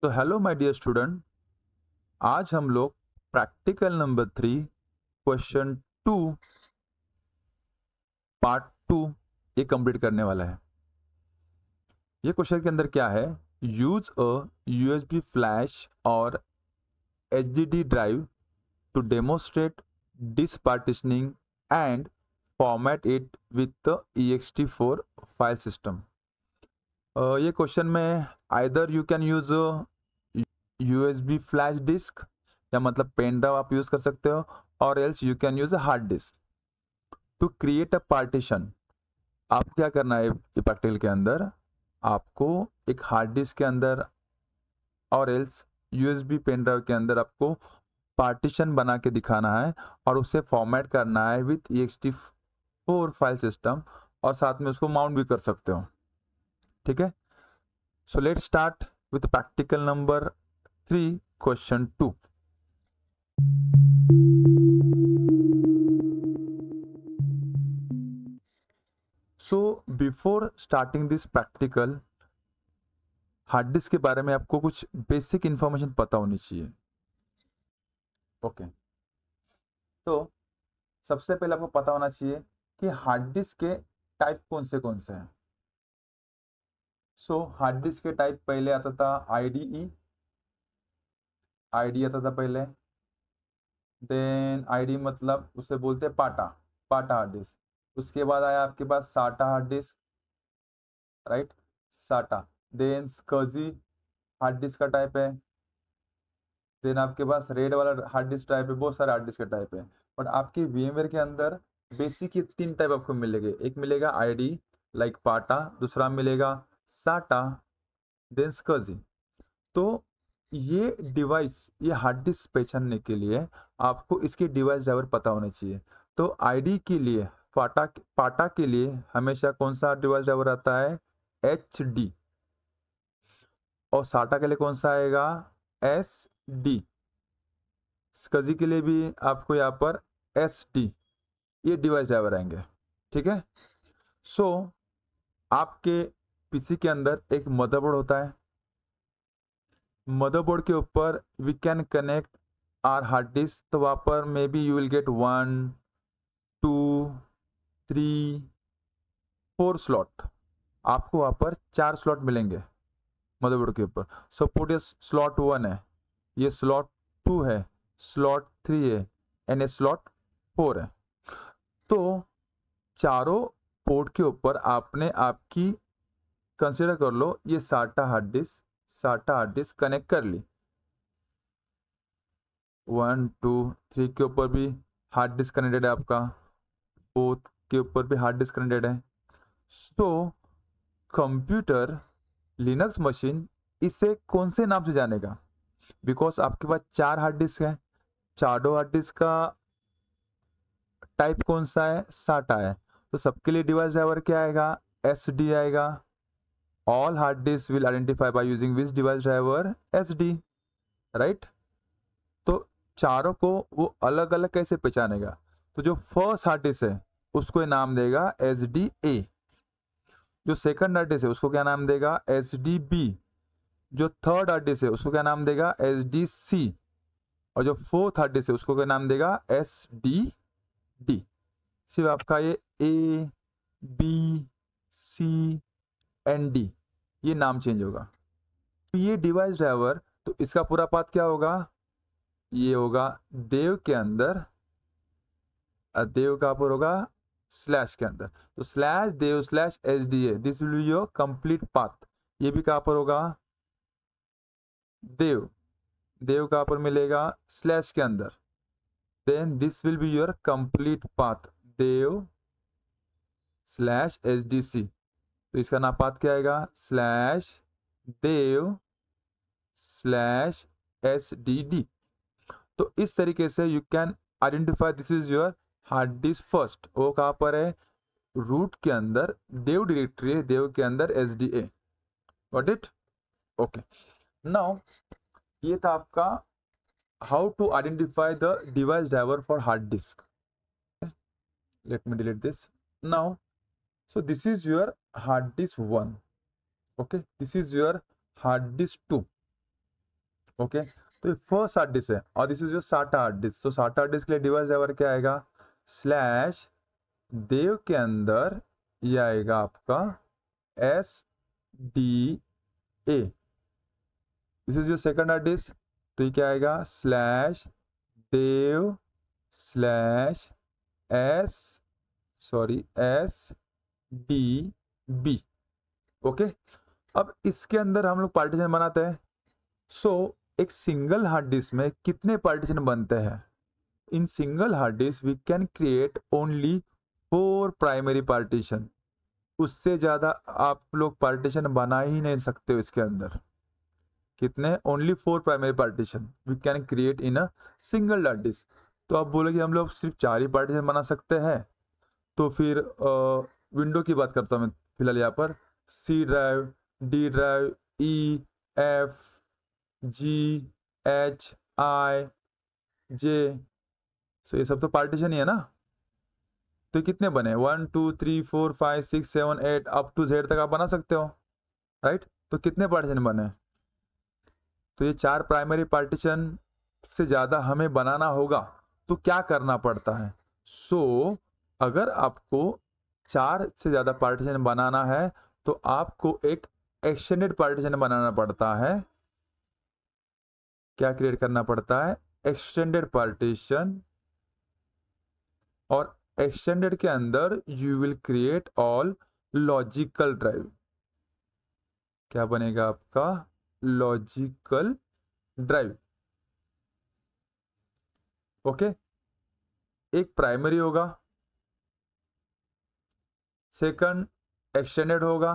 तो hello my dear student, आज हम लोग प्रैक्टिकल नंबर 3 क्वेश्चन 2 पार्ट 2 ये कंप्लीट करने वाला है। ये क्वेश्चन के अंदर क्या है, यूज अ यूएसबी फ्लैश और HDD drive to demonstrate disk partitioning and format it with the ext4 file system. ये क्वेश्चन में either you can use USB flash disk या मतलब पेन ड्राइव आप यूज कर सकते हो, और else you can use a hard disk to create a partition. आपको क्या करना है प्रैक्टिकल के अंदर, आपको एक हार्ड डिस्क के अंदर और एल्स यूएसबी पेन ड्राइव के अंदर आपको पार्टीशन बना के दिखाना है और उसे फॉर्मेट करना है विथ ext4 फाइल सिस्टम, और साथ में उसको माउंट भी कर सकते हो। ठीक है, so let's start with practical number 3 question 2। So before starting this practical, hard disk के बारे में आपको कुछ बेसिक इंफॉर्मेशन पता होनी चाहिए। ओके, तो सबसे पहले आपको पता होना चाहिए कि हार्ड डिस्क के टाइप कौन से हैं। सो हार्ड डिस्क के टाइप पहले आता था आईडीई, आईडी आता था पहले। देन आईडी मतलब उसे बोलते हैं पाटा, पाटा हार्ड डिस्क। उसके बाद आया आपके पास साटा हार्ड डिस्क, राइट, साटा। देन स्कजी हार्ड डिस्क का टाइप है। देन आपके पास रेड वाला हार्ड डिस्क टाइप है, बहुत सारे हार्ड डिस्क का टाइप है। बट आपके VMware के अंदर बेसिक ये 3 टाइप आपको मिलेंगे। एक मिलेगा आईडी लाइक पाटा, दूसरा मिलेगा साटा, देन स्कजी। तो ये डिवाइस, ये हार्ड डिस्क पहचानने के लिए आपको इसके डिवाइस ड्राइवर पता होने चाहिए। तो आईडी के लिए, पाटा पाटा के लिए हमेशा कौन सा डिवाइस ड्राइवर आता है, HD। और साटा के लिए कौन सा आएगा, SD। स्कजी के लिए भी आपको यहाँ पर SD, ये डिवाइस ड्राइवर आएंगे। ठीक है, सो आपके पीसी के अंदर एक मदरबोर्ड होता है। मदरबोर्ड के ऊपर we can connect our hard disk. तो वहाँ पर may be you will get 1 2 3 4 slot. आपको वहाँ पर 4 स्लॉट मिलेंगे मदरबोर्ड के ऊपर। सपोज ये स्लॉट 1 है, ये स्लॉट 2 है, स्लॉट 3 है एंड ये स्लॉट 4 है। तो चारों पोर्ट के ऊपर आपने आपकी, कंसिडर कर लो ये साटा हार्ड डिस्क, साटा हार्ड डिस्क कनेक्ट कर ली। 1 2 3 के ऊपर भी हार्ड डिस्क कनेक्टेड है आपका, 4 के ऊपर भी हार्ड डिस्क कनेक्टेड है। सो कंप्यूटर, लिनक्स मशीन इसे कौन से नाम से जानेगा, बिकॉज आपके पास 4 हार्ड डिस्क है। चारों हार्ड डिस्क का टाइप कौन सा है, साटा है। तो सबके लिए डिवाइस ड्राइवर क्या आएगा, SD आएगा। All hard disk will identify by using which device driver, SD, right. तो चारों को वो अलग अलग कैसे पहचानेगा, तो जो फर्स्ट हार्ड डिस्क है उसको नाम देगा SDA, जो सेकंड हार्ड डिस्क है उसको क्या नाम देगा, SDB, जो थर्ड हार्ड डिस्क है उसको क्या नाम देगा, SDC, और जो फोर्थ हार्ड डिस्क है उसको क्या नाम देगा, SDD। सिर्फ आपका ये A B C and D ये नाम चेंज होगा। तो ये डिवाइस ड्राइवर, तो इसका पूरा पाथ क्या होगा, ये होगा देव के अंदर, देव का पर होगा स्लैश के अंदर। तो slash dev slash SDA, this will be your complete path. ये भी कहाँ पर होगा, देव, देव कहाँ पर मिलेगा, स्लैश के अंदर। Then this will be your complete path, dev slash SDC। तो इसका नाम पाथ क्या आएगा, स्लैश देव स्लैश SDD। तो इस तरीके से you can identify this is your hard disc first. वो कहाँ पर है, रूट के अंदर देव डायरेक्टरी है, देव के अंदर SDA। Got it, okay. Now ये था आपका how to identify the device driver for hard disk. Let me delete this now. So this is your hard disk 1, okay, this is your hard disk 2। Okay, तो ये first hard disk है और this is जो साटा hard disk. तो साटा hard disk के लिए डिवाइस ड्राइवर क्या आएगा, स्लैश देव के अंदर ये आएगा आपका SDA। This is your second hard disk, तो ये क्या आएगा, slash dev slash SDB। Okay, अब इसके अंदर हम लोग पार्टीशन बनाते हैं। सो एक सिंगल हार्ड डिस्क में कितने पार्टीशन बनते हैं? In single hard disk we can create only 4 primary partition. उससे ज्यादा आप लोग पार्टीशन बना ही नहीं सकते हो इसके अंदर। कितने? Only 4 primary partition we can create in a single hard disk. तो आप बोलोगे हम लोग सिर्फ 4 ही पार्टीशन बना सकते हैं, तो फिर विंडो की बात करता हूँ मैं फिलहाल यहाँ पर। C drive, D drive, E, F, G, H, I, J, सो ये सब तो पार्टीशन ही है ना। तो ये कितने बने? 1 2 3 4 5 6 7 8 अप टू Z तक आप बना सकते हो, राइट। तो कितने पार्टीशन बने? तो ये 4 प्राइमरी पार्टीशन से ज़्यादा हमें बनाना होगा तो क्या करना पड़ता है? सो अगर आपको 4 से ज़्यादा पार्टीशन बनाना है तो आपको एक एक्सटेंडेड पार्टीशन बनाना पड़ता है। क्या क्रिएट करना पड़ता है? Extended partition. और एक्सटेंडेड के अंदर you will create all logical drive. क्या बनेगा आपका? Logical drive. ओके, एक प्राइमरी होगा, सेकंड एक्सटेंडेड होगा,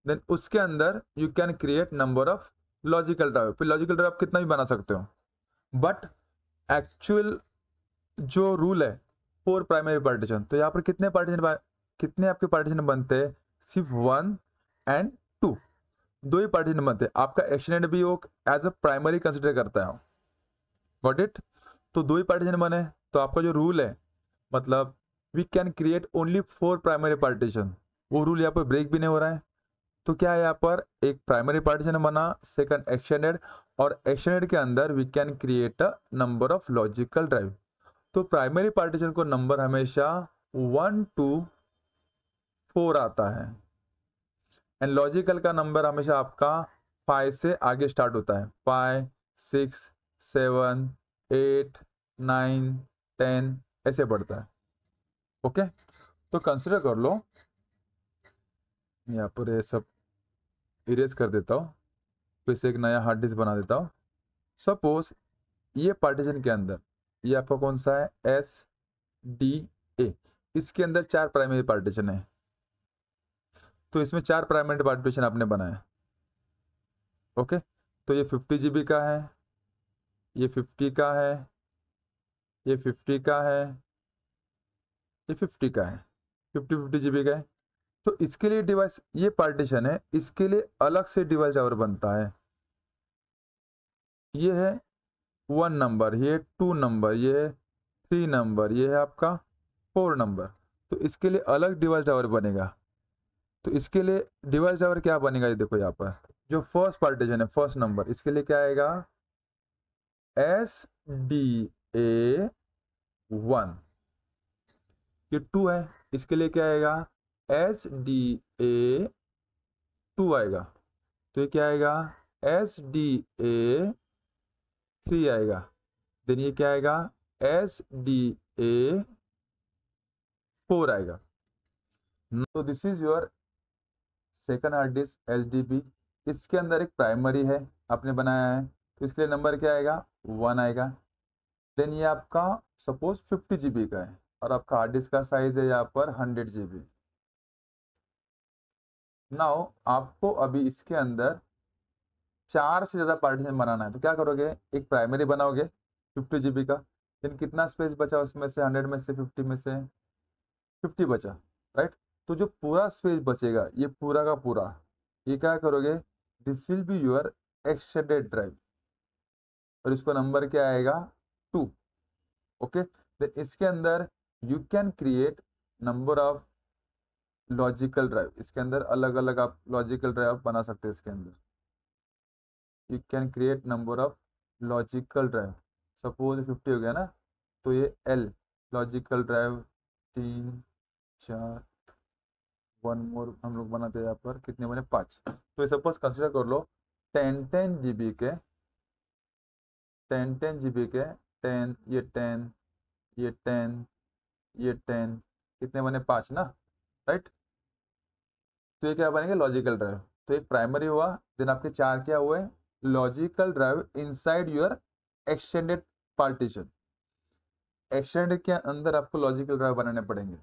देन उसके अंदर you can create number of logical drive. फिर लॉजिकल ड्राइव कितना भी बना सकते हो, बट एक्चुअल जो रूल है 4 प्राइमरी पार्टीशन। तो यहाँ पर कितने आपके पार्टीशन बनते हैं? सिर्फ 1 एंड 2, 2 ही पार्टीशन बनते हैं। आपका एक्सटेंडेड भी वो एज अ प्राइमरी कंसिडर करता है। Got it? तो 2 ही पार्टीशन बने, तो आपका जो रूल है मतलब we can create only 4 primary partition, वो रूल यहाँ पर ब्रेक भी नहीं हो रहा है। तो क्या है, यहाँ पर एक प्राइमरी पार्टीशन बना, सेकंड एक्सटेंडेड, और एक्सटेंडेड के अंदर we can create a number of logical drive. तो प्राइमरी पार्टीशन को नंबर हमेशा 1 2 4 आता है, एंड लॉजिकल का नंबर हमेशा आपका 5 से आगे स्टार्ट होता है। 5 6 7 8 9 10 ऐसे बढ़ता है। ओके, तो कंसिडर कर लो, यहाँ पर ये सब इरेज कर देता हूँ, फिर से एक नया हार्ड डिस्क बना देता हूँ। सपोज ये पार्टीशन के अंदर ये आपका कौन सा है? SDA। इसके अंदर 4 प्राइमरी पार्टीशन है, तो इसमें 4 प्राइमरी पार्टीशन आपने बनाया। ओके, तो ये 50 GB का है, ये 50 का है, ये 50 का है, ये 50 का है, 50 GB का है। तो इसके लिए डिवाइस, ये पार्टीशन है, इसके लिए अलग से डिवाइस और बनता है। ये है 1 नंबर, ये 2 नंबर, ये है 3 नंबर, ये है आपका 4 नंबर। तो इसके लिए अलग डिवाइस ड्राइवर बनेगा। तो इसके लिए डिवाइस ड्राइवर क्या बनेगा? ये देखो यहाँ पर जो फर्स्ट पार्टीशन है, फर्स्ट नंबर, इसके लिए क्या आएगा? SDA1। ये 2 है, इसके लिए क्या आएगा? SDA2 आएगा। तो ये क्या आएगा? SDA3 आएगा। देन ये क्या आएगा? SDA4 आएगा। तो this is your second hard disc SDB। इसके अंदर एक प्राइमरी है आपने बनाया है, तो इसके लिए नंबर क्या आएगा? 1 आएगा। देन ये आपका सपोज 50 GB का है और आपका हार्ड डिस्क का साइज है यहाँ पर 100 GB। नाउ आपको अभी इसके अंदर 4 से ज़्यादा पार्टीशन बनाना है, तो क्या करोगे? एक प्राइमरी बनाओगे 50 GB का, देन कितना स्पेस बचा उसमें से? 100 में से 50 में से 50 बचा, राइट। तो जो पूरा स्पेस बचेगा ये पूरा का पूरा, ये क्या करोगे? This will be your extended drive, और इसको नंबर क्या आएगा? 2। ओके, देन इसके अंदर you can create number of logical drive. इसके अंदर अलग अलग आप लॉजिकल ड्राइव बना सकते हैं इसके अंदर। You can create number of logical drive. Suppose 50 हो गया ना, तो ये L logical drive 3 4, one more हम लोग बनाते हैं यहाँ पर, कितने बने 5। तो ये सपोज कंसिडर कर लो 10 10 GB के, 10 10 GB के 10, ये 10, ये 10, ये 10, कितने बने 5 ना, राइट। तो ये क्या बनेंगे लॉजिकल ड्राइव। तो एक प्राइमरी हुआ, देन आपके 4 क्या हुए logical drive inside your extended partition. Extended के अंदर आपको लॉजिकल ड्राइव बनाने पड़ेंगे।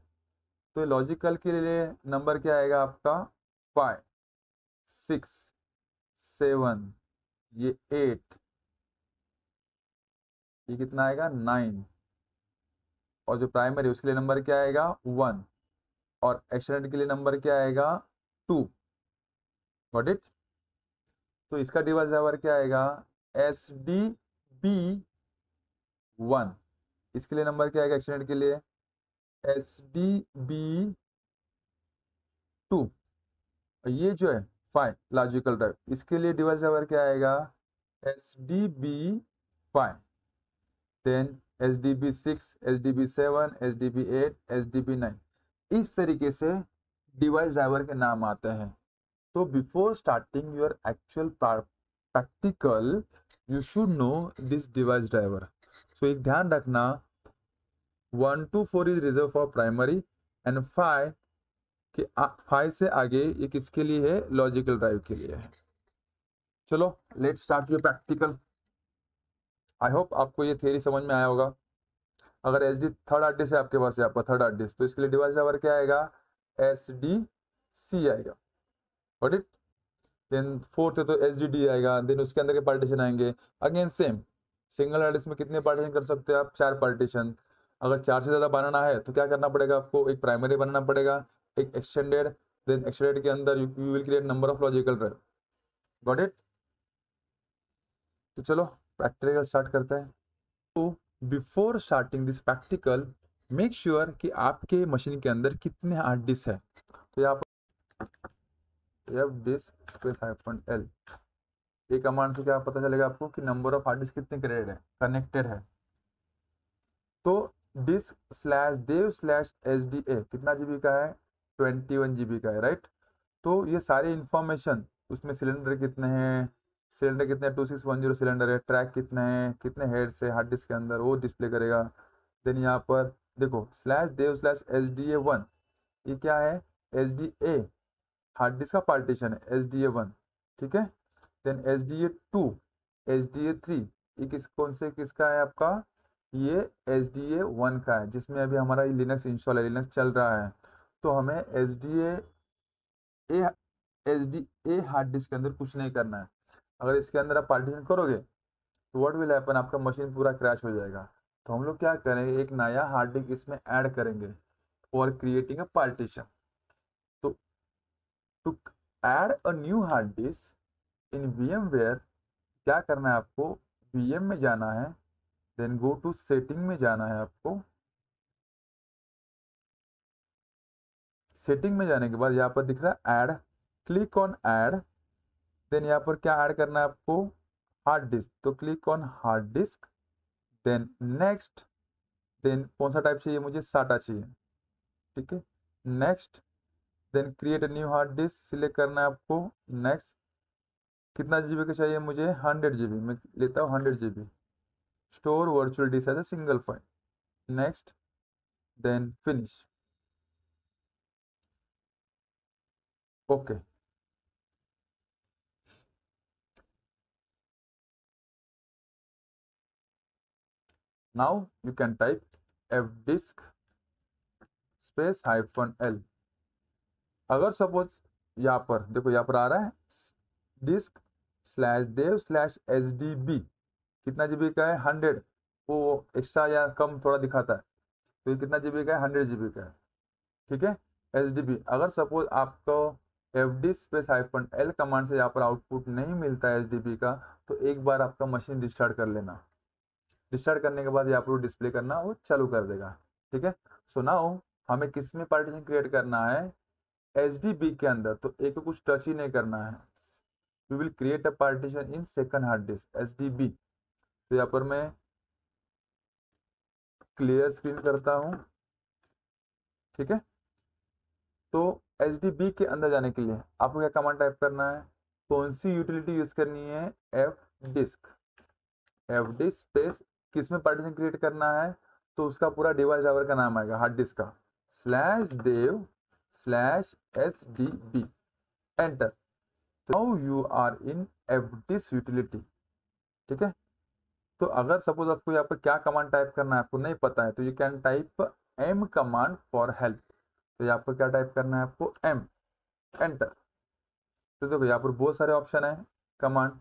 तो लॉजिकल के लिए नंबर क्या आएगा आपका 5 6 7, ये 8, ये कितना आएगा 9, और जो प्राइमरी उसके लिए नंबर क्या आएगा 1, और एक्सटेंडेड के लिए नंबर क्या आएगा 2। Got it. तो इसका डिवाइजर क्या आएगा SDB1, इसके लिए नंबर क्या आएगा एक्सटेंडेड के लिए SDB2। ये जो है 5 लॉजिकल ड्राइव, इसके लिए डिवाइजर क्या आएगा SDB5, then SDB6, SDB7, SDB8, SDB9। इस तरीके से डिवाइस ड्राइवर के नाम आते हैं। तो before starting your actual practical you should know this device driver. So एक ध्यान रखना 1 to 4 is reserve for primary and 5 कि 5 से आगे ये किसके लिए है लॉजिकल ड्राइव के लिए है। चलो let's start your practical. I hope आपको ये थ्योरी समझ में आया होगा। अगर H D third hard disk है आपके पास, यहाँ पर थर्ड हार्ड डिस्क, तो इसके लिए डिवाइस नंबर क्या आएगा SDC आएगा। Got it. देन फोर्थ है तो SDD आएगा, देन उसके अंदर के पार्टीशन आएंगे। Again same, single hard disc में कितने पार्टीशन कर सकते हैं आप 4 पार्टीशन। अगर 4 से ज़्यादा बनाना है तो क्या करना पड़ेगा आपको, एक प्राइमरी बनाना पड़ेगा, एक एक्सटेंडेड, देन एक्सटेंडेड के अंदर you will create number of logical drive. Got it. तो चलो प्रैक्टिकल स्टार्ट करते हैं। तो before starting this practical make sure कि आपके मशीन के अंदर कितने हार्ड डिस्क है। तो यहाँ पर एफ डिस्क स्पेस -L, ये कमांड से क्या पता चलेगा आपको कि नंबर ऑफ हार्ड डिस्क कितने क्रिएटेड है, कनेक्टेड है। तो डिस्क /dev/SDA कितना GB का है 21 GB का है, राइट। तो ये सारी इंफॉर्मेशन उसमें सिलेंडर कितने हैं, सिलेंडर कितने 2610 सिलेंडर है, ट्रैक कितने हैं, कितने हेड्स है हार्ड डिस्क के अंदर, वो डिस्प्ले करेगा। देन यहाँ पर देखो /dev/SDA1, ये क्या है SDA, हार्ड डिस्क का पार्टीशन है SDA1, ठीक है। देन SDA2, SDA3, ये कौन से किसका है आपका, ये SDA1 का है, जिसमें अभी हमारा लिनक्स इंस्टॉल है, लिनक्स चल रहा है। तो हमें SDA हार्ड डिस्क के अंदर कुछ नहीं करना है। अगर इसके अंदर आप पार्टीशन करोगे तो व्हाट विल हैपन, आपका मशीन पूरा क्रैश हो जाएगा। तो हम लोग क्या करेंगे, एक नया हार्ड डिस्क इसमें ऐड करेंगे फॉर क्रिएटिंग अ पार्टीशन। तो to add a new hard disk in VMware क्या करना है आपको, VM में जाना है, देन गो टू सेटिंग में जाना है आपको। सेटिंग में जाने के बाद यहाँ पर दिख रहा है add, click on add. Then यहाँ पर क्या ऐड करना है आपको, हार्ड डिस्क, तो click on hard disk, then next, then कौन सा टाइप चाहिए मुझे, साटा चाहिए, ठीक है। Next, then create new hard disk select करना है आपको। नेक्स्ट, कितना GB का चाहिए मुझे 100 GB, मैं लेता हूँ 100 GB। Store virtual disk as a single file, next, then finish. Okay, now you can type fdisk space -L। अगर सपोज यहाँ पर देखो, यहाँ पर आ रहा है डिस्क /dev/SDB, कितना GB का है 100, वो एक्स्ट्रा या कम थोड़ा दिखाता है, तो ये कितना GB का है 100 GB का है, ठीक है। SDB, अगर सपोज आपको fdisk स्पेस -L कमांड से यहाँ पर आउटपुट नहीं मिलता है SDB का, तो एक बार आपका मशीन रिस्टार्ट कर लेना। रिस्टार्ट करने के बाद यहाँ पर डिस्प्ले करना वो चालू कर देगा, ठीक है। सो नाउ हमें किस में पार्टीशन क्रिएट करना है, SDB के अंदर। तो एक को कुछ टच ही नहीं करना है, we will create a partition in second hard disk HDB। तो यहाँ पर मैं क्लियर स्क्रीन करता हूँ, ठीक है। तो HDB के अंदर जाने के लिए आपको क्या कमांड टाइप करना है, कौन सी यूटिलिटी यूज करनी है, एफ डिस्क स्पेस किस में पार्टीशन क्रिएट करना है, तो उसका पूरा डिवाइस ड्राइवर का नाम आएगा हार्ड डिस्क का, /dev/HDB, enter. Now you are in F disk utility, ठीक है। तो अगर सपोज आपको यहाँ पर क्या कमांड टाइप करना है आपको नहीं पता है, तो you can type m command for help. तो यहाँ पर क्या टाइप करना है आपको, m, एंटर। तो देखो यहाँ पर बहुत सारे ऑप्शन है कमांड।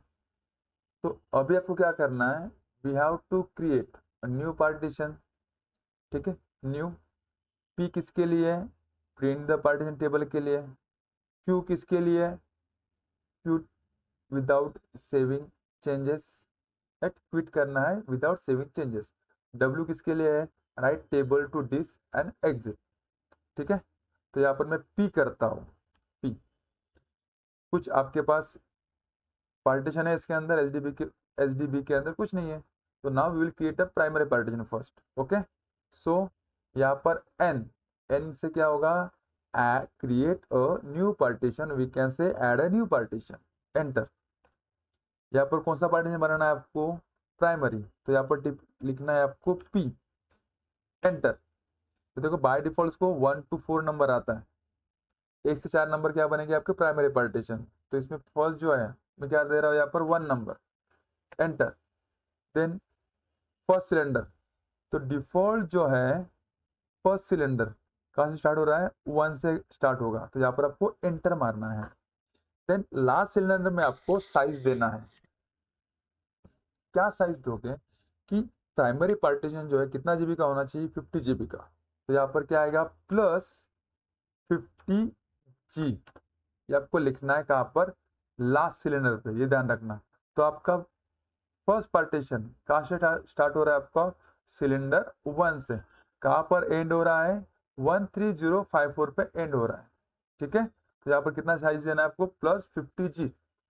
तो अभी आपको क्या करना है, we have to create new partition, ठीक है। न्यू, p किसके लिए है, प्रिंट द पार्टीशन टेबल के लिए, q किसके लिए है, q without saving changes, quit करना है विदाउट सेविंग चेंजेस, w किसके लिए है, write table to disk and exit, ठीक है। तो यहाँ पर मैं p करता हूँ, p, कुछ आपके पास पार्टीशन है इसके अंदर, HDB के अंदर कुछ नहीं है। तो now we will create a primary partition first, okay. So यहाँ पर n से क्या होगा, create a new partition, we can say add a new partition, enter. यहाँ पर कौन सा पार्टीशन बनाना है आपको, प्राइमरी, तो यहाँ पर लिखना है आपको p, एंटर। तो देखो बाय डिफॉल्ट को 1 to 4 नंबर आता है, 1 से 4 नंबर क्या बनेंगे आपके प्राइमरी पार्टीशन। तो इसमें फर्स्ट जो है मैं क्या दे रहा हूँ यहाँ पर 1 number, enter. Then first cylinder, तो डिफॉल्ट जो है फर्स्ट सिलेंडर कहाँ से स्टार्ट हो रहा है, 1 से स्टार्ट होगा, तो यहाँ पर आपको एंटर मारना है। देन लास्ट सिलेंडर में आपको साइज देना है, क्या साइज दोगे कि प्राइमरी पार्टीशन जो है कितना जीबी का होना चाहिए, 50 GB का। तो यहाँ पर क्या आएगा, +50G, ये आपको लिखना है कहाँ पर, लास्ट सिलेंडर पे, ये ध्यान रखना। तो आपका फर्स्ट पार्टीशन कहाँ से स्टार्ट हो रहा है, आपका सिलेंडर 1 से, कहाँ पर एंड हो रहा है, 13054 पे एंड हो रहा है, ठीक है। तो यहाँ पर कितना साइज देना है आपको, +50G,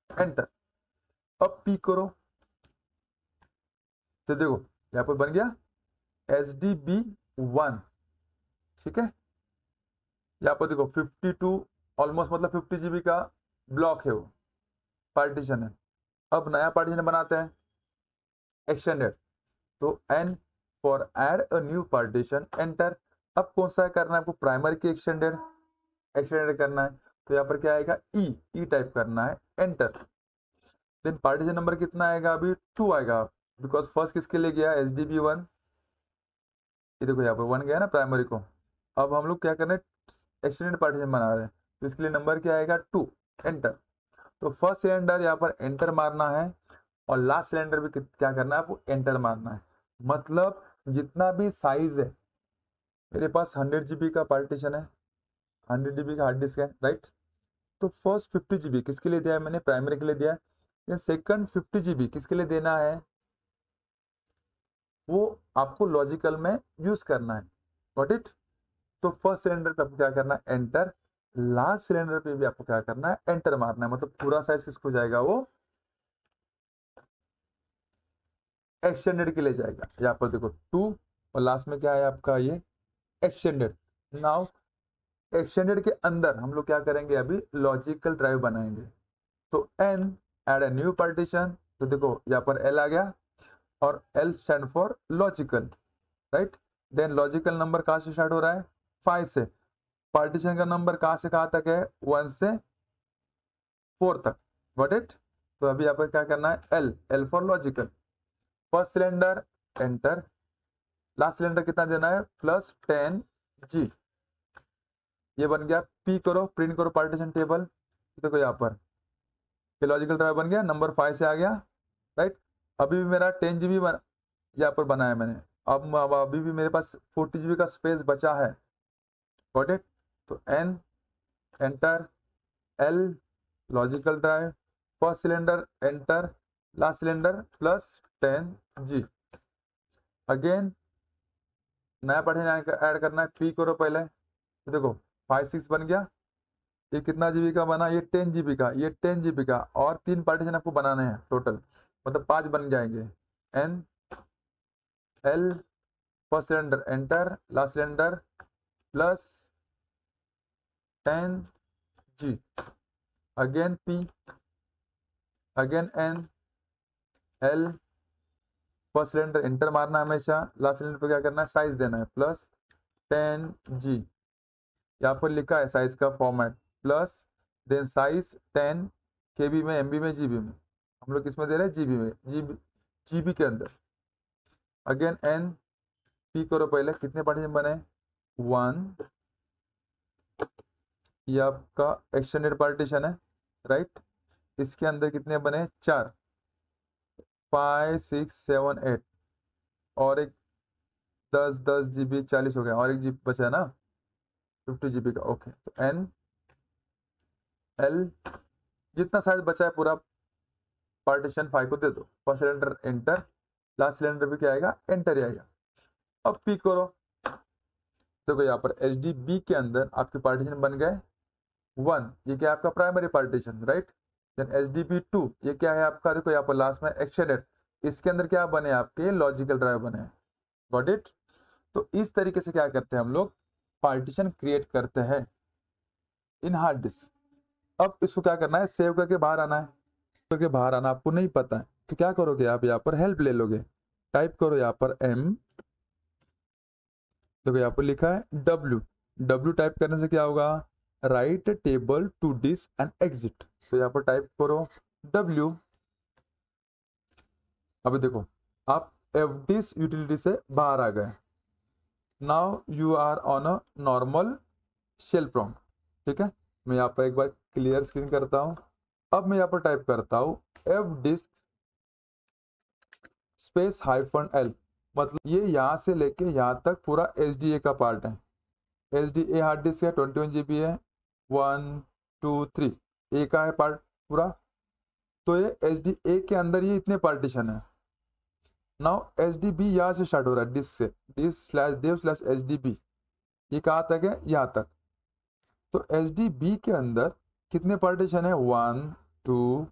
एंटर। अब पी करो, तो देखो यहाँ पर बन गया HDB1, ठीक है। यहाँ पर देखो 52 ऑलमोस्ट मतलब 50 GB का ब्लॉक है, वो पार्टीशन है। अब नया पार्टीशन बनाते हैं, एक्सटेंडेड। तो n for add a new partition, enter. अब कौन सा करना है आपको, प्राइमरी की एक्सटेंडेड करना है। तो यहाँ पर क्या आएगा, ई टाइप करना है, एंटर। देन पार्टीशन नंबर कितना आएगा, अभी 2 आएगा, बिकॉज फर्स्ट किसके लिए गया, HDB1, ये देखो यहाँ पर 1 गया ना प्राइमरी को। अब हम लोग क्या कर रहे हैं, एक्सटेंडेड पार्टीशन बना रहे हैं, तो इसके लिए नंबर क्या आएगा, 2, एंटर। तो फर्स्ट सिलेंडर यहाँ पर एंटर मारना है, और लास्ट सिलेंडर भी क्या करना है आपको, एंटर मारना है। मतलब जितना भी साइज है, मेरे पास 100 GB का पार्टीशन है, 100 GB का हार्ड डिस्क है, राइट। तो फर्स्ट 50 GB किसके लिए दिया है मैंने, प्राइमरी के लिए दिया है। सेकंड 50 GB किसके लिए देना है, वो आपको लॉजिकल में यूज करना है, गॉट इट। तो फर्स्ट सिलेंडर पे आपको क्या करना है, एंटर। लास्ट सिलेंडर पे भी आपको क्या करना है, एंटर मारना है। मतलब पूरा साइज किसको जाएगा, वो एक्सटेंडेड के लिए जाएगा। यहाँ पर देखो 2, और लास्ट में क्या है आपका, ये एक्सटेंडेड। नाउ एक्सटेंडेड के अंदर हम लोग क्या करेंगे, अभी लॉजिकल ड्राइव बनाएंगे। तो n add a new partition, तो देखो यहाँ पर L आ गया, और L stand for logical, right. Then logical number कहाँ से स्टार्ट हो रहा है, 5 से। पार्टीशन का नंबर कहाँ से कहाँ तक है, 1 से 4 तक, गॉट इट। तो अभी यहाँ पर क्या करना है, L for logical. First cylinder, enter. Last cylinder कितना देना है, +10G, ये बन गया। P करो, प्रिंट करो पार्टीशन टेबल, देखो यहाँ पर लॉजिकल ड्राइव बन गया, नंबर 5 से आ गया, राइट। अभी भी मेरा 10 GB यहाँ पर बनाया मैंने। अब अभी भी मेरे पास 40 GB का स्पेस बचा है, गॉट इट। तो N, enter, L logical drive, first cylinder, enter, last cylinder +10G। Again नया पार्टीशन ऐड करना है, P करो पहले, तो देखो 5 6 बन गया, ये कितना जीबी का बना, ये 10 जीबी का, ये 10 जीबी का, और 3 पार्टीशन आपको बनाने हैं टोटल, मतलब 5 बन जाएंगे। N L first cylinder enter, last cylinder plus 10 G, again P, again N L first cylinder enter मारना हमेशा, लास्ट सिलेंडर पे क्या करना है, साइज देना है, प्लस 10 जी, यहाँ पर लिखा है साइज का फॉर्मेट, प्लस देन साइज 10 केबी में, एमबी में, जीबी में, हम लोग किस में दे रहे हैं, जीबी में, जीबी के अंदर। अगेन एन पी करो, पहले कितने पार्टीशन बने, 1, ये आपका एक्सटेंडेड पार्टीशन है, राइट। इसके अंदर कितने बने, 4, 5 6 7 8, और एक 10 जीबी 40 हो गया, और एक जीबी बचा है ना 50 जीबी का, ओके। तो एन एल जितना साइज बचा है पूरा पार्टीशन 5 को दे दो, first cylinder enter, last cylinder भी क्या आएगा, एंटर ही आएगा। अब पिक करो, देखो यहाँ पर एच डी बी के अंदर आपके पार्टीशन बन गए 1, ये क्या है आपका primary partition, right. Then H D B 2, ये क्या है आपका, देखो यहाँ पर लास्ट में एक्सटेंडेड, इसके अंदर क्या बने आपके, लॉजिकल ड्राइव बने, गॉट इट। तो इस तरीके से क्या करते हैं हम लोग, पार्टीशन क्रिएट करते हैं इन हार्ड डिस्क। अब इसको क्या करना है, सेव करके बाहर आना है, करके बाहर आना आपको नहीं पता है तो क्या करोगे आप, यहाँ पर हेल्प ले लोगे, टाइप करो यहाँ पर एम, देखो यहाँ पर लिखा है डब्ल्यू, डब्ल्यू टाइप करने से क्या होगा, write table to disk and exit, तो यहाँ पर टाइप करो डब्ल्यू। अभी देखो आप एफ डिस्क यूटिलिटी से बाहर आ गए, now you are on a normal shell prompt, ठीक है। मैं यहाँ पर एक बार क्लियर स्क्रीन करता हूँ। अब मैं यहाँ पर टाइप करता हूँ F disc space hyphen L, मतलब ये यहाँ से लेके यहाँ तक पूरा एच डी ए का पार्ट है। H D a hard disk है, 21 GB है, 1 2 3 ए का है पार्ट पूरा, तो ये एच डी ए के अंदर ये इतने पार्टीशन है। नाउ एच डी बी यहाँ से स्टार्ट हो रहा है, डिस्क से, disc slash dev slash H D B, ये कहाँ तक है, यहाँ तक। तो एच डी बी के अंदर कितने पार्टीशन है, 1 2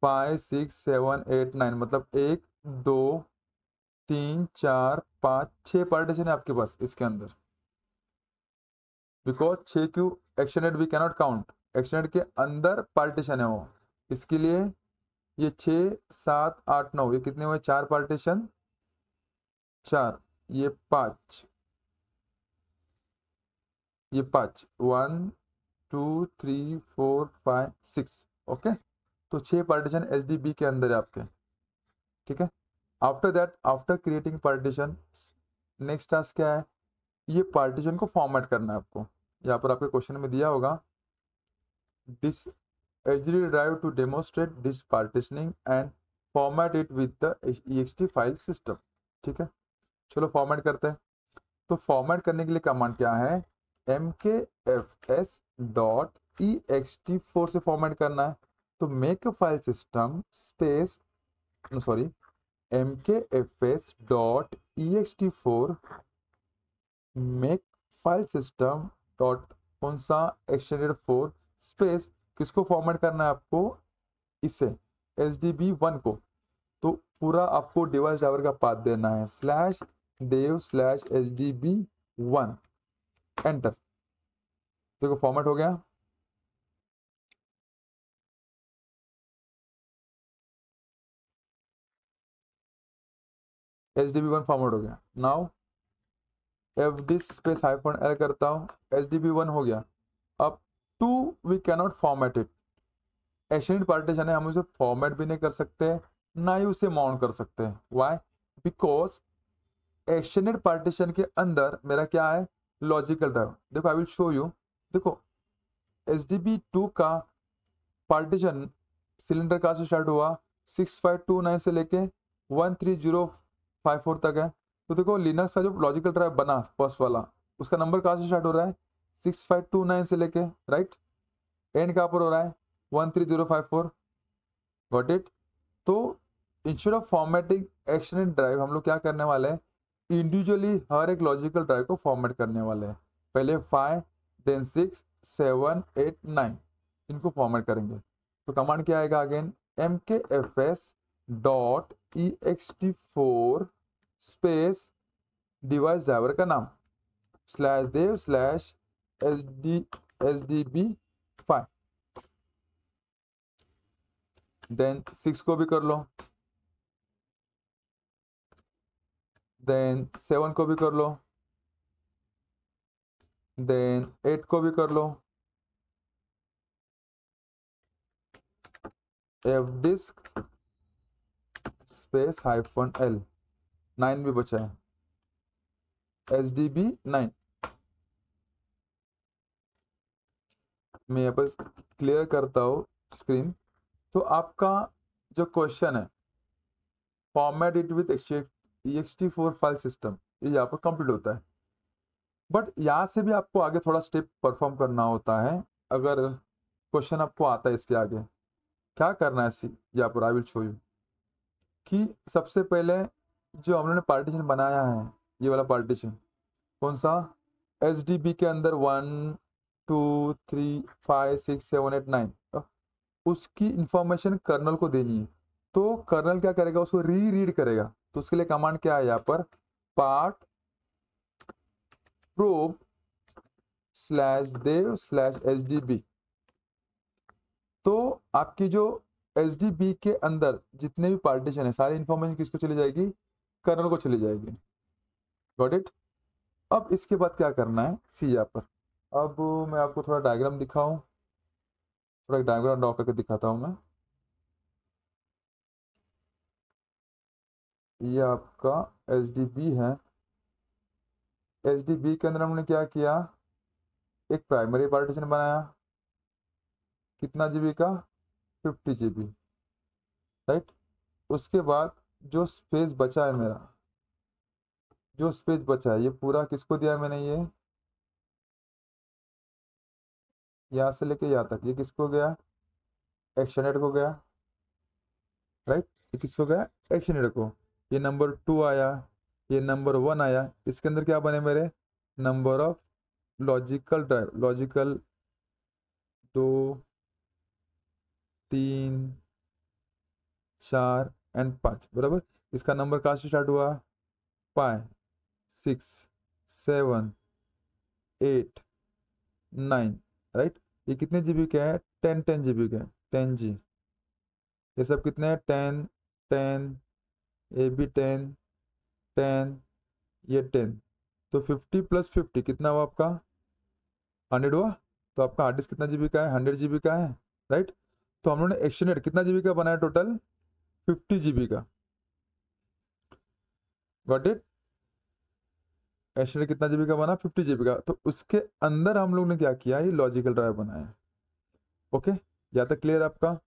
5 6 7 8 9, मतलब 1 2 3 4 5 6 पार्टीशन है आपके पास इसके अंदर, because 6 Q extended we cannot count, extended के अंदर पार्टीशन है वो, इसके लिए ये 6 7 8 9, ये कितने हुए, 4 पार्टीशन, 4, ये 5, ये 5, 1 2 3 4 5 6, ओके। तो 6 पार्टीशन एच डी बी के अंदर है आपके, ठीक है। After that, after creating partition, next task क्या है, ये पार्टीशन को फॉर्मेट करना है आपको। यहाँ पर आपके क्वेश्चन में दिया होगा this HD drive to demonstrate this partitioning and format it with the EXT file system, ठीक है। चलो फॉर्मेट करते हैं। तो फॉर्मेट करने के लिए कमांड क्या है, mkfs.ext4 से फॉर्मेट करना है। तो make file system space, sorry, mkfs.ext4 make file system dot कौन सा, एक्सटेंडेड 4 स्पेस, किसको फॉर्मेट करना है आपको, इसे HDB1 को। तो पूरा आपको डिवाइस ड्राइवर का पाथ देना है, slash dev slash HDB1 enter. देखो फॉर्मेट हो गया। HDB1 फॉर्मेट हो गया। Now fdisk space hyphen L करता हूँ, HDB1 हो गया। अब 2 we cannot format it, extended partition है, हम उसे फॉर्मेट भी नहीं कर सकते, ना ही उसे माउंट कर सकते हैं। व्हाई, बिकॉज एक्सटेंडेड पार्टीशन के अंदर मेरा क्या है, लॉजिकल ड्राइव। देखो आई विल शो यू, देखो HDB2 का पार्टीशन सिलेंडर कहाँ से स्टार्ट हुआ, 6529 से लेके 13054 तक है। तो देखो लिनक्स का जो लॉजिकल ड्राइव बना फर्स्ट वाला, उसका नंबर कहाँ से स्टार्ट हो रहा है, 6529 से लेके, राइट, एंड कहाँ पर हो रहा है, 13054, गॉट इट। तो instead of formatting extended drive, हम लोग क्या करने वाले हैं, इंडिविजुअली हर एक लॉजिकल ड्राइव को फॉर्मेट करने वाले हैं। पहले 5 देन 6 7 8 9 इनको फॉर्मेट करेंगे। तो कमांड क्या आएगा again, mkfs dot ext4 space device driver का नाम slash dev slash sdb5। Then 6 को भी कर लो, देन 7 को भी कर लो, देन 8 को भी कर लो, fdisk स्पेस -l 9 भी बचा है, sdb9। मैं यहाँ पर क्लियर करता हूँ स्क्रीन। तो आपका जो क्वेश्चन है format it with ext4 file system, ये यहाँ पर कंप्लीट होता है। बट यहाँ से भी आपको आगे थोड़ा स्टेप परफॉर्म करना होता है। अगर क्वेश्चन आपको आता है इसके आगे क्या करना है, यहाँ पर आई विल शो यू कि सबसे पहले जो हम लोगों ने पार्टीशन बनाया है, ये वाला पार्टीशन कौन सा, SDB के अंदर 1 2 3 5 6 7 8 9, उसकी इंफॉर्मेशन कर्नल को देनी है। तो कर्नल क्या करेगा, उसको रीड करेगा। तो उसके लिए कमांड क्या है यहाँ पर, part probe slash dev slash sdb। तो आपकी जो SDB के अंदर जितने भी पार्टीशन है सारी इंफॉर्मेशन किसको चली जाएगी, कर्नल को चली जाएगी। Got it. अब इसके बाद क्या करना है, सी यहाँ पर। अब मैं आपको थोड़ा डायग्राम दिखाऊं, थोड़ा डायग्राम ड्रॉ करके दिखाता हूं मैं। ये आपका SDB है। SDB के अंदर हमने क्या किया, एक प्राइमरी पार्टीशन बनाया, कितना GB का, 50 GB, राइट। उसके बाद जो स्पेस बचा है मेरा, जो स्पेस बचा है ये पूरा किसको दिया है मैंने, ये यहाँ से लेके यहाँ तक ये किसको गया, एक्शनेट को गया, राइट। ये किसको गया, एक्शनेट को। ये नंबर 2 आया, ये नंबर 1 आया। इसके अंदर क्या बने मेरे, number of logical drive, logical 2 3 4 and 5, बराबर। इसका नंबर कहाँ से स्टार्ट हुआ, 5 6 7 8 9, राइट। ये कितने GB का है, 10 GB का है, 10G। ये सब कितने हैं, 10 10, ये भी 10 10, ये 10। तो 50 + 50 कितना हुआ आपका, 100 हुआ। तो आपका हार्ड डिस्क कितना GB का है, 100 GB का है, राइट। तो हम लोगों ने एक्सटेंडेड कितना GB का बनाया, टोटल 50 GB का। Got it. एक्सटेंडेड कितना GB का बना, 50 GB का। तो उसके अंदर हम लोग ने क्या किया, ये लॉजिकल ड्राइव बनाया। ओके, या तक क्लियर आपका।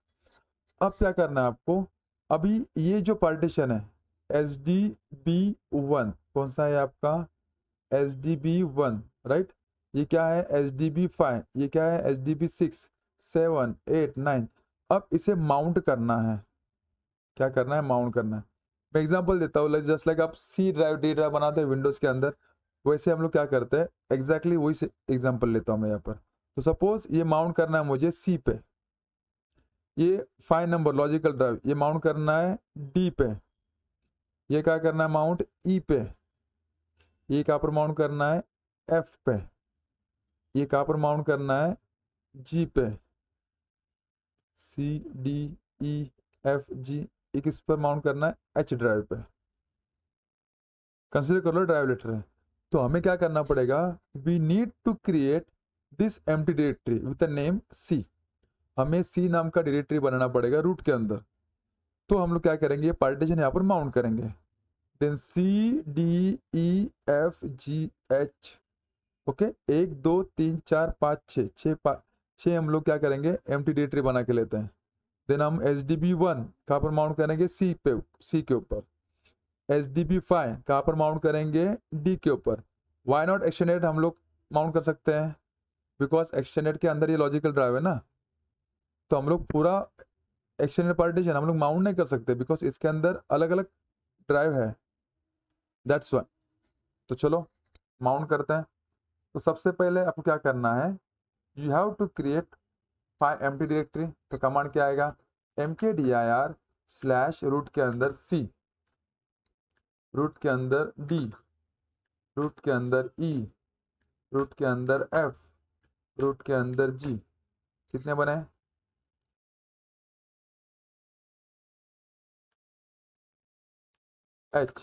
अब क्या करना है आपको, अभी ये जो पार्टीशन है SDB1, कौन सा है आपका, SDB1, राइट। ये क्या है, SDB5, ये क्या है, SDB6 7 8 9। अब इसे माउंट करना है, क्या करना है, माउंट करना है। मैं एग्जांपल देता हूँ, जस्ट लाइक आप C ड्राइव D ड्राइव बनाते हैं विंडोज के अंदर, वैसे हम लोग क्या करते हैं, एग्जैक्टली वही से एग्जांपल लेता हूँ मैं यहाँ पर। तो सपोज ये माउंट करना है मुझे C पे, ये 5 नंबर लॉजिकल ड्राइव ये माउंट करना है D पे, ये क्या करना है माउंट E पे, ये कहाँ पर माउंट करना है F पे, ये कहाँ पर माउंट करना है G पे, C D E F G, ये किस पर माउंट करना है H ड्राइव पे। कंसिडर कर लो ड्राइव लेटर है। तो हमें क्या करना पड़ेगा, we need to create this empty directory with the name C। हमें C नाम का डायरेक्टरी बनाना पड़ेगा रूट के अंदर। तो हम लोग क्या करेंगे, पार्टीशन यहाँ पर माउंट करेंगे, then C D E F G H, okay. 1 2 3 4 5 6 हम लोग क्या करेंगे, एम्प्टी डायरेक्टरी बना के लेते हैं। देन हम SDB1 कहाँ पर माउंट करेंगे, C पे, C के ऊपर। SDB5 कहाँ पर माउंट करेंगे, D के ऊपर। वाई नॉट एक्सटेंडेड हम लोग माउंट कर सकते हैं, बिकॉज एक्सटेंडेड के अंदर ये लॉजिकल ड्राइव है ना। तो हम लोग पूरा एक्सटेंडेड पार्टीशन हम लोग माउंट नहीं कर सकते, बिकॉज इसके अंदर अलग अलग ड्राइव है, दैट्स वाई। तो चलो माउंट करते हैं। तो सबसे पहले आपको क्या करना है, you have to create 5 empty directory. तो कमांड क्या आएगा, mkdir स्लैश रूट के अंदर c, रूट के अंदर d, रूट के अंदर e, रूट के अंदर f, रूट के अंदर g। कितने बने, h।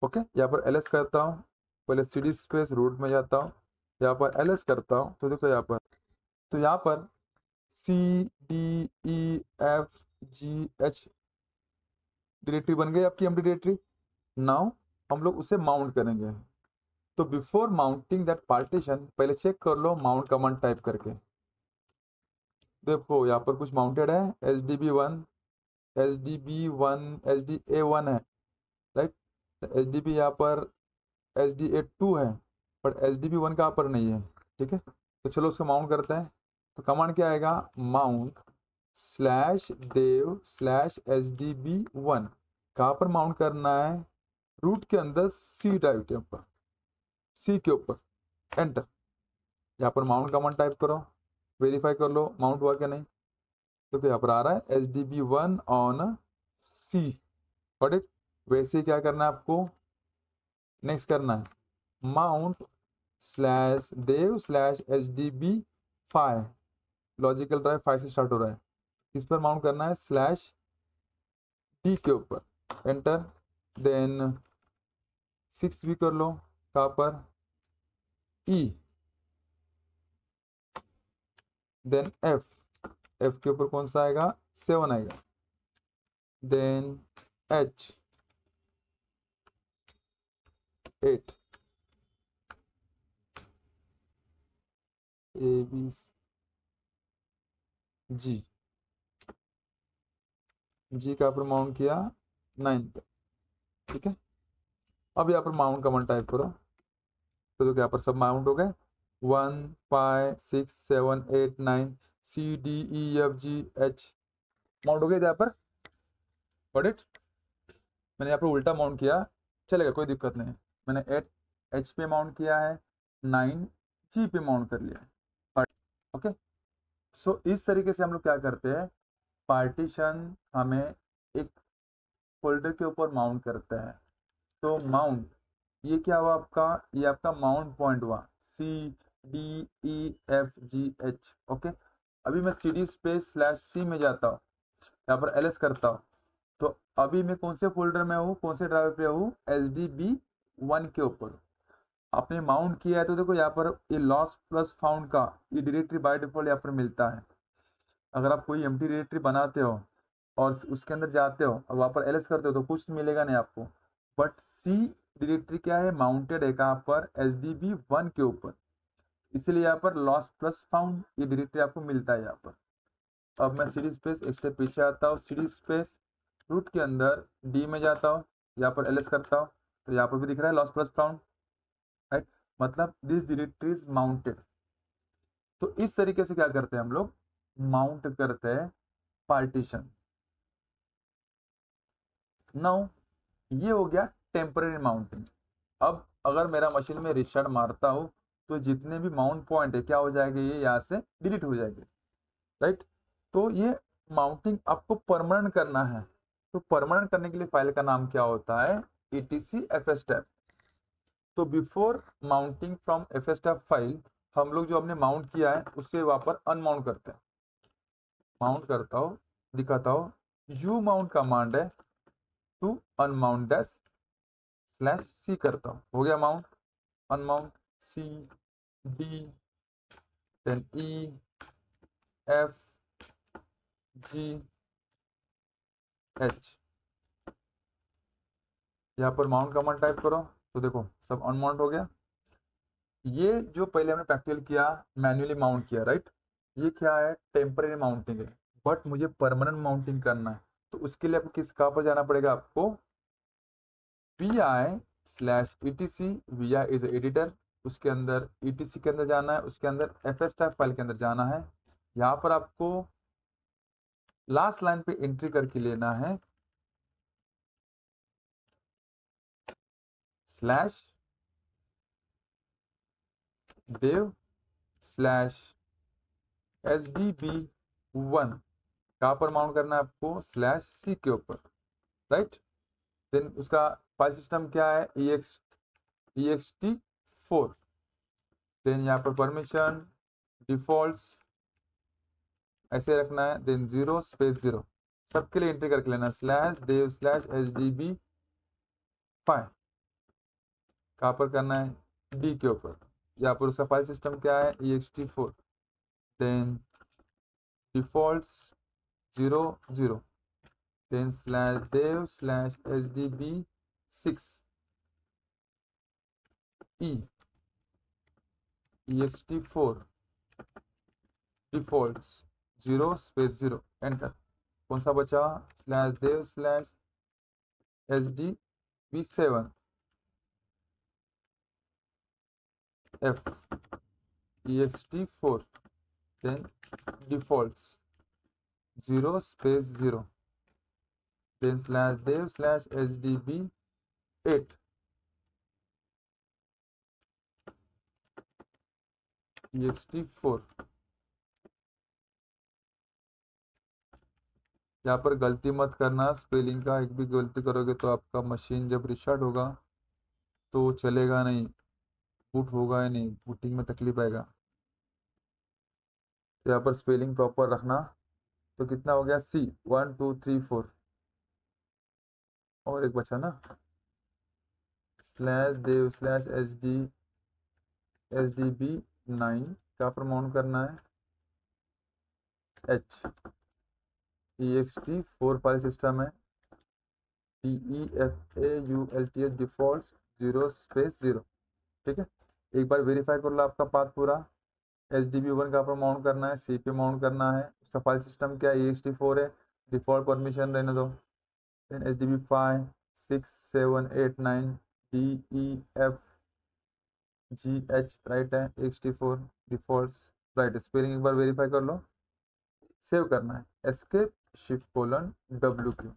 ओके, यहाँ पर ls करता हूँ, पहले cd स्पेस रूट में जाता हूँ, यहाँ पर ls करता हूँ। तो देखो यहाँ पर, तो यहाँ पर c d e f g h directory बन गई आपकी एम्प्टी डायरेक्टरी। नाउ हम लोग उसे माउंट करेंगे। तो बिफोर माउंटिंग दैट पार्टीशन, पहले चेक कर लो माउंट कमांड टाइप करके। देखो यहाँ पर कुछ माउंटेड है, HDB1, HDB1, HDA1 है, राइट। HDB यहाँ पर HDA2 है, बट HDB1 कहाँ पर नहीं है, ठीक है। तो चलो उसको माउंट करते हैं। तो कमांड क्या आएगा, mount slash dev slash HDB1। कहाँ पर माउंट करना है, रूट के अंदर सी ड्राइव के ऊपर, सी के ऊपर, एंटर। यहाँ पर माउंट कमांड टाइप करो, वेरीफाई कर लो माउंट हुआ क्या नहीं। तो यहाँ पर आ रहा है HDB1 on C, got it. वैसे ही क्या करना है आपको, नेक्स्ट करना है mount slash dev slash HDB5, logical drive 5 से स्टार्ट हो रहा है, इस पर माउंट करना है स्लैश डी के ऊपर, एंटर। देन 6 भी कर लो, कहाँ पर, ई, देन एफ, एफ के ऊपर कौन सा आएगा, 7 आएगा। देन एच, 8, ए बी जी, जी का पर माउंट किया 9 पे, ठीक है। अब यहाँ पर माउंट कमांड टाइप करो। तो देखो यहाँ पर सब माउंट हो गए, 1 5 6 7 8 9 C D E F G H mount हो गए यहाँ पर, गॉट इट। मैंने यहाँ पर उल्टा माउंट किया, चलेगा कोई दिक्कत नहीं। मैंने 8 एच पे माउंट किया है, 9 जी पे माउंट कर लिया है, ओके। सो इस तरीके से हम लोग क्या करते हैं, पार्टीशन हमें एक फोल्डर के ऊपर माउंट करते हैं। तो माउंट, ये क्या हुआ आपका, ये आपका माउंट पॉइंट हुआ, CDEFGH, ओके। अभी मैं CD स्पेस स्लैश C में जाता हूँ, यहाँ पर LS करता हूँ। तो अभी मैं कौन से फोल्डर में हूँ, कौन से ड्राइव पे हूँ, HDB1 के ऊपर आपने माउंट किया है। तो देखो यहाँ पर ये लॉस प्लस फाउंड का ये डायरेक्टरी बाय डिफॉल्ट यहाँ पर मिलता है। अगर आप कोई एम्प्टी डायरेक्टरी बनाते हो और उसके अंदर जाते हो और वहाँ पर एलएस करते हो तो कुछ मिलेगा नहीं आपको। बट सी डायरेक्टरी क्या है, माउंटेड है कहाँ पर, HDB1 के ऊपर, इसलिए यहाँ पर लॉस प्लस फाउंड ये डायरेक्टरी आपको मिलता है यहाँ पर। अब मैं सीडी स्पेस एक स्टेप पीछे आता हूँ, सीडी स्पेस रूट के अंदर डी में जाता हूँ, यहाँ पर एलएस करता हूँ। तो यहाँ पर भी दिख रहा है लॉस प्लस फाउंड, राइट। मतलब दिस डायरेक्टरी इज माउंटेड। तो इस तरीके से क्या करते हैं हम लोग, माउंट करते हैं पार्टीशन। नाउ ये हो गया टेम्परेरी माउंटिंग। अब अगर मेरा मशीन में रिस्टार्ट मारता हूँ तो जितने भी माउंट पॉइंट है क्या हो जाएंगे, ये यहाँ से डिलीट हो जाएंगे, राइट। तो ये माउंटिंग आपको परमानेंट करना है। तो परमानेंट करने के लिए फाइल का नाम क्या होता है, etc fstab। तो before mounting from fstab file, हम लोग जो हमने माउंट किया है उससे वहां पर अनमाउंट करते हैं। माउंट करता हूँ, दिखाता हूँ, यू माउंट कमांड है to unmount dash slash C करता हूँ, हो गया mount, unmount, C D, then E F G H, यहाँ पर माउंट कमांड टाइप करो। तो देखो सब अनमाउंट हो गया। ये जो पहले हमने प्रैक्टिकल किया, मैन्युअली माउंट किया, राइट। ये क्या है, टेम्परेरी माउंटिंग है, बट मुझे परमानेंट माउंटिंग करना है। तो उसके लिए आपको किस कहाँ पर जाना पड़ेगा, आपको vi slash etc, vi is editor, उसके अंदर etc के अंदर जाना है, उसके अंदर fstab फाइल के अंदर जाना है। यहाँ पर आपको लास्ट लाइन पे एंट्री करके लेना है स्लैश देव स्लैश HDB1 कहाँ पर माउंट करना है आपको, /C के ऊपर, राइट। देन उसका फाइल सिस्टम क्या है, ext4। देन यहाँ पर परमिशन डिफॉल्ट्स ऐसे रखना है, देन 0 स्पेस 0 सबके लिए एंट्री करके लेना, /dev/HDB5 कहाँ पर करना है, डी के ऊपर। यहाँ पर उसका फाइल सिस्टम क्या है, ext4। Then defaults 0 0 then /dev/HDB6 ext4 defaults 0 space 0 enter. कौन सा बचा, /dev/HDB7 f ext4 then defaults 0 space 0 then /dev/HDB8 ext4। यहाँ पर गलती मत करना स्पेलिंग का, एक भी गलती करोगे तो आपका मशीन जब रिस्टार्ट होगा तो चलेगा नहीं, बूट होगा ही नहीं, बूटिंग में तकलीफ आएगा। तो यहाँ पर स्पेलिंग प्रॉपर रखना। तो कितना हो गया, C 1 2 3 4 और एक बचा ना, /dev/HDB9 कहाँ पर माउंट करना है, H ext4 फाइल सिस्टम है, DEFAULTH डिफॉल्ट 0 स्पेस 0। ठीक है, एक बार वेरीफाई कर लो आपका पाथ पूरा। HDB1 कहाँ पर माउंट करना है, C पे माउंट करना है, उसका फाइल सिस्टम क्या है, ext4 है, डिफॉल्ट परमिशन रहने दो। देन HDB5 6 7 8 9 DEFGH राइट है, ext4 डिफॉल्ट राइट। स्पेलिंग एक बार वेरीफाई कर लो। सेव करना है, ESC:\W।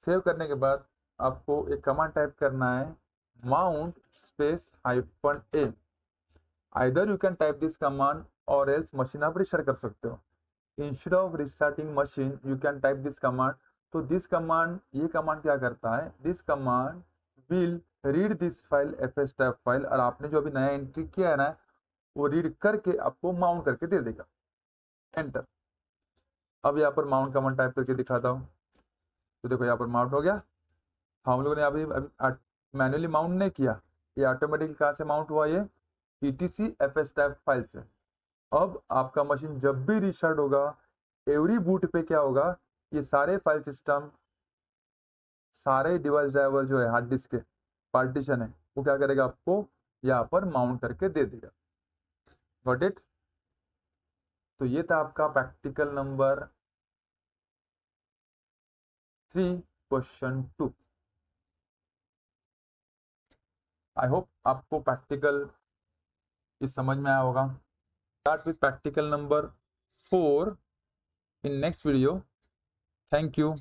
सेव करने के बाद आपको एक कमांड टाइप करना है, mount space -a। Either you can type this command और एल्स मशीन आप रिस्टार्ट कर सकते हो। Instead of restarting machine you can type this command. तो दिस कमांड, ये कमांड क्या करता है, this command will read this file fstab file, और आपने जो अभी नया एंट्री किया है ना वो रीड करके आपको माउंट करके दे देगा। एंटर। अब यहाँ पर माउंट कमांड टाइप करके दिखाता हूँ, तो देखो यहाँ पर माउंट हो गया। हम लोगों ने अभी मैन्युअली माउंट नहीं किया, ये ऑटोमेटिकली कहाँ से माउंट हुआ, ये etc fstab फाइल से। अब आपका मशीन जब भी रिस्टार्ट होगा, एवरी बूट पे क्या होगा, ये सारे फाइल सिस्टम, सारे डिवाइस ड्राइवर जो है हार्ड डिस्क के पार्टीशन है, वो क्या करेगा, आपको यहाँ पर माउंट करके दे देगा। Got it. तो ये था आपका practical number 3 question 2। I hope आपको प्रैक्टिकल इस समझ में आया होगा। Start with practical number 4 in next video. Thank you.